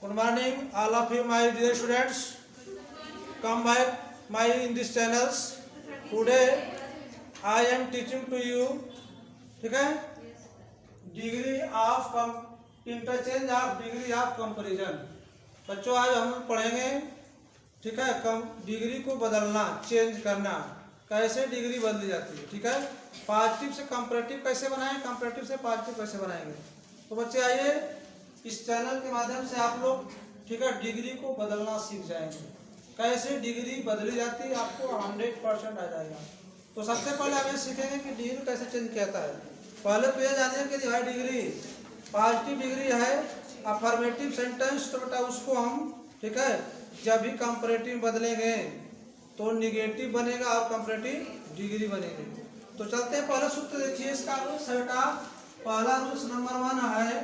Good morning, all of you, my dear students. Come back my in this channels. Today I am teaching to you, ठीक है, degree of interchange of degree of comparison. बच्चों आज हम पढ़ेंगे, ठीक है, degree को बदलना, चेंज करना, कैसे डिग्री बदली जाती है, ठीक है। पॉजिटिव से कंपैरेटिव कैसे बनाएं, कंपैरेटिव से पॉजिटिव कैसे बनाएंगे। तो बच्चे आइए, इस चैनल के माध्यम से आप लोग, ठीक है, डिग्री को बदलना सीख जाएंगे। कैसे डिग्री बदली जाती है आपको 100% आ जाएगा। तो सबसे पहले हमें सीखेंगे कि डिग्री कैसे चेंज किया जाता है। पहले तो ये जानिए कि भाई डिग्री पॉजिटिव डिग्री है, अफर्मेटिव सेंटेंस, तो बेटा उसको हम, ठीक है, जब भी कंपैरेटिव बदलेंगे तो निगेटिव बनेगा और कंपैरेटिव डिग्री बनेगी। तो चलते हैं, पहला सूत्र देखिए इसका रूल्स है बेटा। पहला रूल्स नंबर 1 है,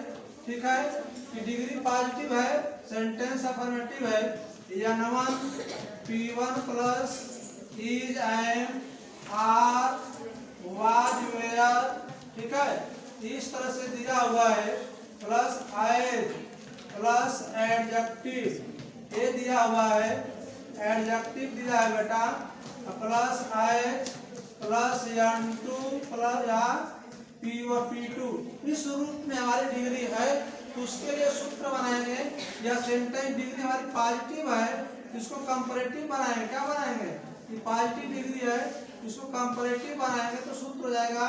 ठीक है, कि डिग्री पॉजिटिव है, सेंटेंस अफर्मेटिव है, या नवन P1 plus is and are was were, ठीक है, इस तरह से दिया हुआ है। प्लस एज प्लस एडजेक्टिव, ये दिया हुआ है, एडजेक्टिव दिया है बेटा, plus as plus N2 plus या P2। इस रूप में हमारी डिग्री है, तो उसके लिए सूत्र बनाएंगे। या सेंटेंस डिग्री हमारी पॉजिटिव है, इसको कंपैरेटिव बनाएंगे। क्या बनाएंगे? ये पॉजिटिव डिग्री है, इसको कंपैरेटिव बनाएंगे तो सूत्र हो जाएगा।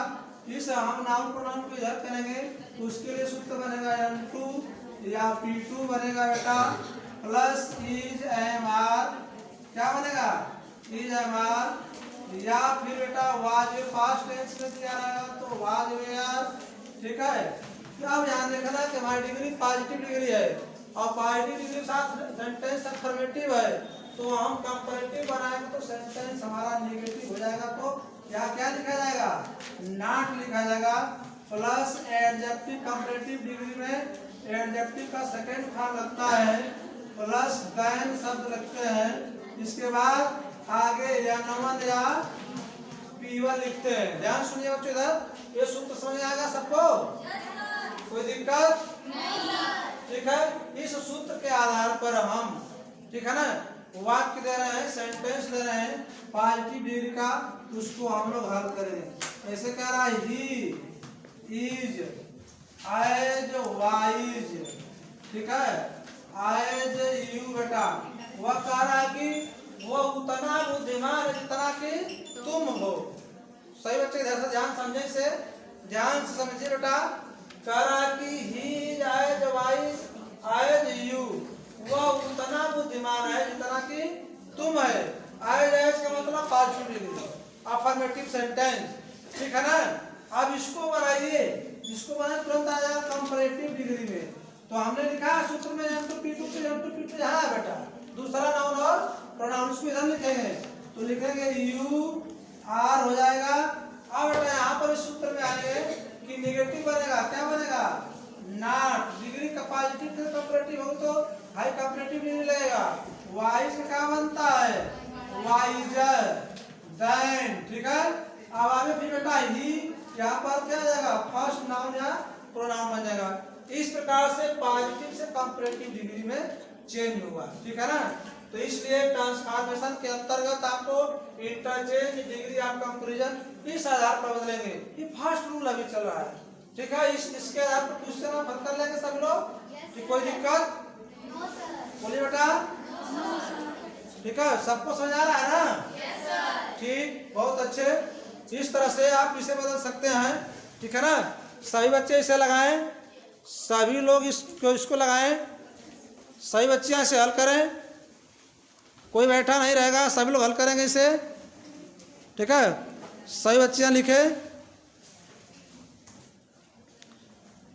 इस हम नाउन प्रोनाउन को इधर करेंगे तो उसके लिए सूत्र बनेगा N2 या P2 बनेगा बेटा, प्लस इज एम आर, क्या बनेगा? इज एम आर, या फिर बेटा वाज पास्ट टेंस में दिया रहेगा तो वाज वेयर, ठीक है। अब यहाँ देखना कि हमारी डिग्री पॉजिटिव डिग्री है और पॉजिटिव डिग्री के साथ सेंटेंस अफर्मेटिव है, तो हम कंपैरेटिव बनाएंगे तो सेंटेंस हमारा नेगेटिव हो जाएगा। तो यहाँ क्या लिखा जाएगा? नॉट लिखा जाएगा। प्लस एडजेक्टिव कंपैरेटिव डिग्री में एडजेक्टिव का सेकंड फॉर्म लगता है, प्लस देन शब्द लगते हैं। इसके बाद आगे या नमन या P1 लिखते हैं। ध्यान सुनिए बच्चों, इधर ये सूत्र समझ आएगा सबको? कोई दिक्कत नहीं, ठीक है। इस सूत्र के आधार पर हम, ठीक है ना, वाक्य दे रहे हैं, सेंटेंस दे रहे हैं पॉजिटिव डिग्री का, उसको हम लोग हल करेंगे। ऐसे कह रहा है ही इज एज वाइज, ठीक है, एज यू बेटा। वह कह रहा है कि वो उतना बुद्धिमान है जितना कि तुम हो। सही बच्चे, इधर से ध्यान समझे, से ध्यान से समझिए बेटा। कह रहा है कि he is as wise as you, वह उतना बुद्धिमान है जितना कि तुम है। एज का मतलब पॉजिटिव डिग्री, अफर्मेटिव सेंटेंस, ठीक है ना। अब इसको बनाइए, इसको बनाए तुरंत आ जाएगा कंपैरेटिव डिग्री में। तो हमने लिखा सूत्र में N2 P2 यहाँ है बेटा, दूसरा नाउन और प्रोनाउन, उसको इधर लिखेंगे तो लिखेंगे यू आर हो जाएगा। अब बेटा यहाँ पर इस सूत्र में आएंगे कि नेगेटिव बनेगा, क्या बनेगा? नॉट। डिग्री का पॉजिटिव से कंपैरेटिव हो तो हाई कंपैरेटिव डिग्री लगेगा। वाइज का क्या बनता है? वाइजर देन, ठीक है। अब आगे फिर बेटा ही, यहाँ पर क्या आ जाएगा? फर्स्ट नाउन या प्रोनाउन बन जाएगा। इस प्रकार से पॉजिटिव से कंपैरेटिव डिग्री में चेंज हुआ, ठीक है ना। तो इसलिए ट्रांसफॉर्मेशन के अंतर्गत आपको इंटरचेंज डिग्री ऑफ कंपैरिजन इस आधार पर बदलेंगे। ये फर्स्ट रूल अभी चल रहा है, ठीक है। इसके आधार पर क्वेश्चन आप हल कर लेंगे सब लोग, ठीक? कोई दिक्कत? बोलिए बेटा, ठीक है, सबको समझ आ रहा है ना? ठीक, बहुत अच्छे। इस तरह से आप इसे बदल सकते हैं, ठीक है ना। सभी बच्चे इसे लगाएं, सभी लोग इसको लगाएं, सभी बच्चे इसे हल करें, कोई बैठा नहीं रहेगा, सभी लोग हल करेंगे इसे, ठीक है। सभी बच्चियाँ लिखे,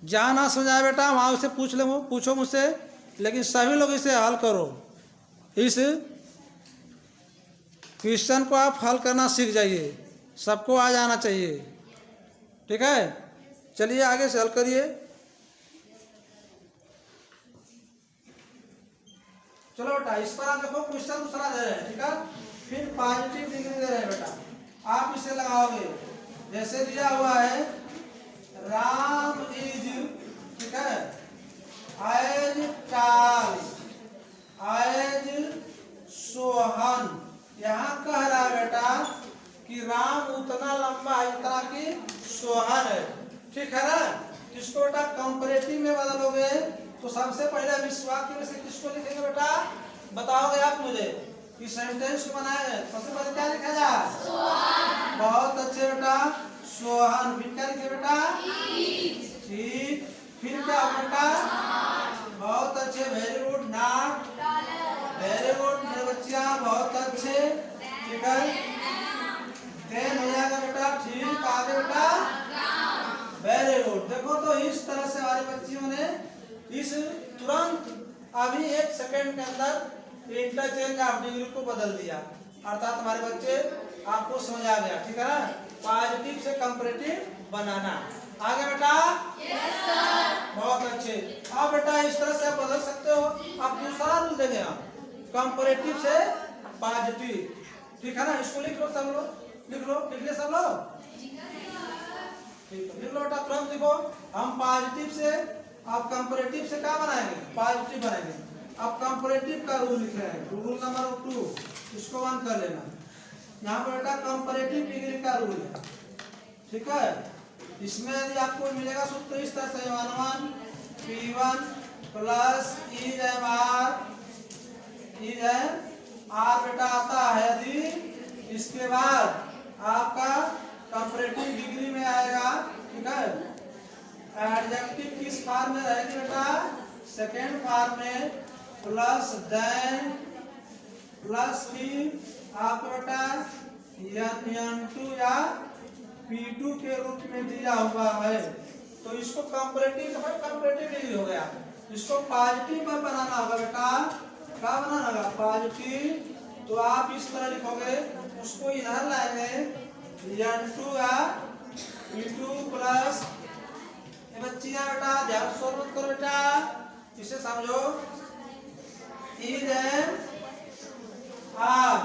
जहाँ ना समझ आए बेटा वहाँ उसे पूछो मुझसे, लेकिन सभी लोग इसे हल करो। इस क्वेश्चन को आप हल करना सीख जाइए, सबको आ जाना चाहिए, ठीक है। चलिए आगे से हल करिए। चलो बेटा, इस पर आप देखो क्वेश्चन दूसरा दे रहे हैं, ठीक है। फिर पॉजिटिव डिग्री दे रहे हैं बेटा, आप इसे लगाओगे। जैसे दिया हुआ है राम इज, ठीक है, एज टाल, इसको बेटा कंपैरेटिव में बदलोगे तो सबसे पहले हम इस वाक्य में से किसको लिखेंगे बेटा, बताओगे आप मुझे कि सेंटेंस को बनाए। सबसे पहले क्या लिखा जाए, सोहन। बहुत अच्छे बेटा, सोहन। फिर क्या लिखे बेटा, ठीक। फिर क्या बेटा, बहुत अच्छे, very good. Not, very good मेरे बच्चियां, बहुत अच्छे, ठीक है। देन हो जाएगा बेटा, ठीक। आगे बेटा, वेरी गुड। देखो तो इस तरह से हमारी बच्चियों ने इस तुरंत अभी 1 सेकंड के अंदर इंटरचेंज ऑफ डिग्री को बदल दिया, अर्थात हमारे बच्चे आपको समझ आ गया, ठीक है ना। पॉजिटिव से कंपैरेटिव बनाना। आगे बेटा, यस सर, बहुत अच्छे। अब बेटा इस तरह से आप बदल सकते हो। अब दूसरा रूल देंगे हम, कंपैरेटिव से पॉजिटिव, ठीक है ना। इसको लिख लो सब लोग, लिख लो, लिख ले सब लोग, ठीक है। लिख लो बेटा, तुरंत लिखो। हम पॉजिटिव से, आप कंपैरेटिव से क्या बनाएंगे, पॉजिटिव बनाएंगे। अब कंपैरेटिव का रूल लिख रहे हैं, रूल नंबर 2, इसको 1 कर लेना। यहाँ पर बेटा कंपैरेटिव डिग्री का रूल है, ठीक है। इसमें यदि आपको मिलेगा सूत्र इस तरह से, 1 P1 plus is M R बेटा आता है यदि इसके बाद आपका कंपैरेटिव डिग्री में आएगा, ठीक है। एडजेक्टिव किस फॉर्म में रहेगी बेटा, सेकेंड फॉर्म में, प्लस देन प्लस की आपको बेटा N2 या P2 के रूप में दिया हुआ है। तो इसको कंपैरेटिव डिग्री हो गया। इसको पॉजिटिव में बनाना होगा बेटा, क्या बनाना होगा, पॉजिटिव। तो आप इस तरह लिखोगे, उसको इधर लाएंगे N2 या P2 प्लस, बच्चियां बेटा ध्यान से मत करो बेटा, इसे समझो, इज एम आर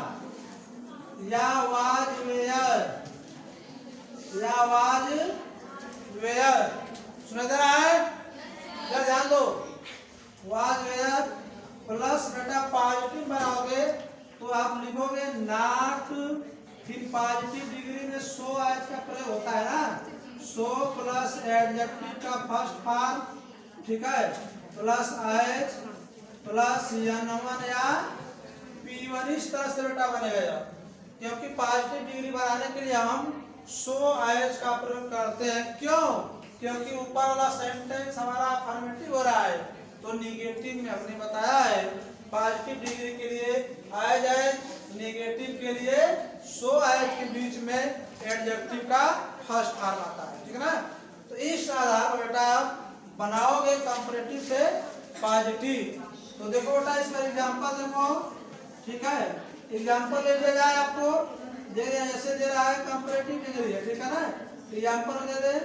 या वाज वेयर, या वाज वेयर, सुना दे रहा है, क्या ध्यान दो, वाज वेयर प्लस बेटा पॉजिटिव बनाओगे तो आप लिखोगे नॉट, फिर पॉजिटिव डिग्री में सो आज का प्रयोग होता है ना, सो प्लस एडजेक्टिव का फर्स्ट फॉर्म, ठीक है, प्लस एच प्लस N1 या P1, इस तरह से बेटा बनेगा। क्योंकि पॉजिटिव डिग्री बनाने के लिए हम सो एच का प्रयोग करते हैं। क्यों, क्योंकि ऊपर वाला सेंटेंस हमारा अफर्मेटिव हो रहा है, तो निगेटिव में हमने बताया है पॉजिटिव डिग्री के लिए एज एज, नेगेटिव के लिए सो एज के बीच में एडजेक्टिव का फर्स्ट फॉर्म आता है, ठीक है ना। तो इस आधार पर बेटा आप बनाओगे कंपैरेटिव से पॉजिटिव। तो देखो बेटा इसका एग्जांपल देखो, ठीक है। एग्जांपल ले लिया जाए, आपको दे रहे ऐसे दे रहा है, कंपैरेटिव डिग्री है, ठीक है ना। एग्जांपल दे दे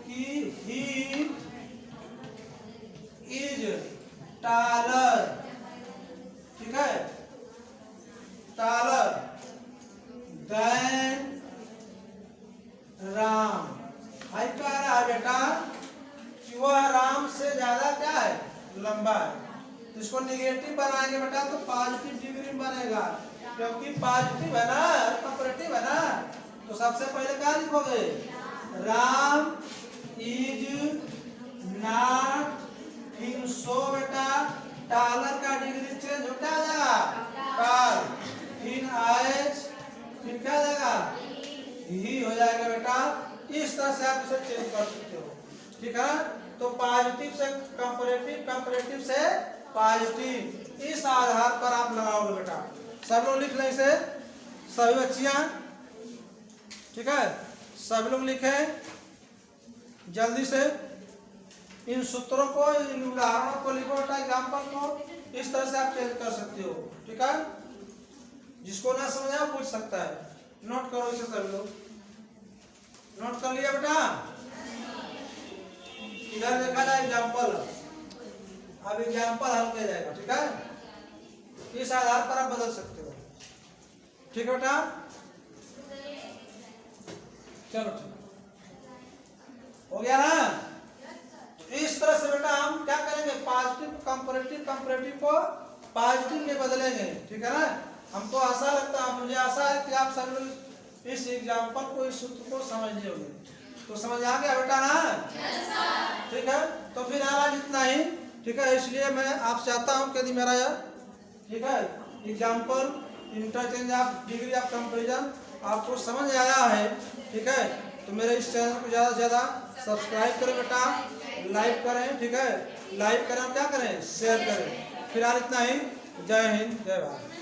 कि ही इज टालर, ठीक है, टालर देन राम। भाई कह रहा है बेटा कि वह राम से ज्यादा क्या है, लंबा है। तो इसको निगेटिव बनाएंगे बेटा तो पॉजिटिव डिग्री बनेगा, क्योंकि पॉजिटिव है ना, कंपैरेटिव है ना। तो सबसे पहले क्या लिखोगे, राम इज नॉट, फिर सो बेटा टालर का डिग्री चेंज हो क्या जाएगा, टाल, फिर एच, फिर क्या जाएगा, ही हो जाएगा बेटा। इस तरह से आप इसे चेंज कर सकते हो, ठीक है। तो पॉजिटिव से कंपैरेटिव, कंपैरेटिव से पॉजिटिव, इस आधार पर आप लगाओगे बेटा। सब लोग लिख लें इसे, सभी बच्चियां, ठीक है, सब लोग लिखें जल्दी से। इन सूत्रों को, इन उदाहरणों को लिखो बेटा, एग्जाम्पल को इस तरह से आप चेंज कर सकते हो, ठीक है। जिसको ना समझा पूछ सकता है, नोट करो इसे सब लोग। नोट कर लिया बेटा, इधर देखा जाए एग्जाम्पल, अब एग्जाम्पल हल किया जाएगा, ठीक है। इस आधार पर आप बदल सकते हो, ठीक है बेटा। चलो हो गया ना। इस तरह से बेटा हम क्या करेंगे, पॉजिटिव कंपैरेटिव, कंपैरेटिव को पॉजिटिव में बदलेंगे, ठीक है ना। हमको आशा लगता है, मुझे आशा है कि आप सब लोग इस एग्जाम्पल को, इस सूत्र को समझ लिए होंगे। तो समझ आ गया बेटा ना? ठीक है, तो फिर आज इतना ही। ठीक है, इसलिए मैं आप चाहता हूँ कि यदि मेरा यह ठीक है example interchange of degree of comparison आपको समझ आया है, ठीक है, तो मेरे इस चैनल को ज़्यादा से ज़्यादा सब्सक्राइब करें बेटा, लाइक करें, ठीक है, लाइक करें और क्या करें, शेयर करें। फिलहाल इतना ही। जय हिंद, जय भारत।